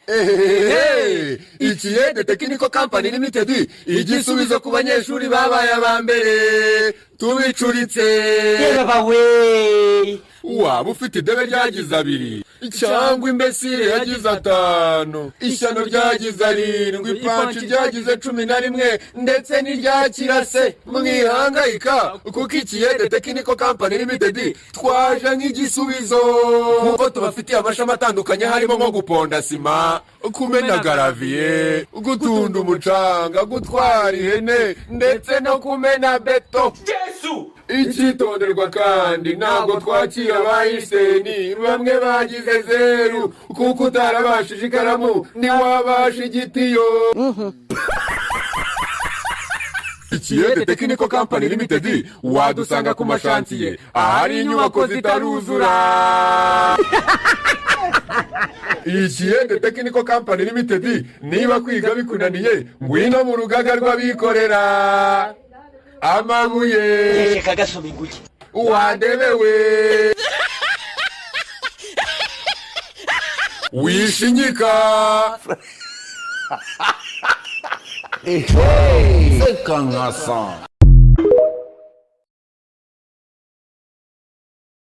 Ehehehe, Ikiyede Technical Company Limited igisubizo ku banyeshuri babaye abambere tubicuritse. Yeba we Waba ufite idebe ryagize 2 cyangwa imbesire yagize 5, ishyano ryagize 7, ipanci ryagize 11 ndetse n'irya kirase. Mwihangayika kuko Ikiyede Technical Company Limited twaje nk'igisubizo, kuko tubafitiye amashami atandukanye harimo nko guponda sima, kumena garaviye, gutunda umucanga, gutwara ihene ndetse no kumena beto. Yesu Icyitonderwa kandi ntabwo twakira abahiseni bamwe bagize 0, kuko utarabashije ikaramu ntiwabasha igitiyo. Ikiyede Technical Company Limited wadusanga ku mashantiye ahari inyubako zitaruzura. Ikiyede Technical Company Limited niba kwiga bikunaniye ngwino mu rugaga rw'abikorera. Amabuye kagasoma inguki wadebewe wishinyika. C'est quand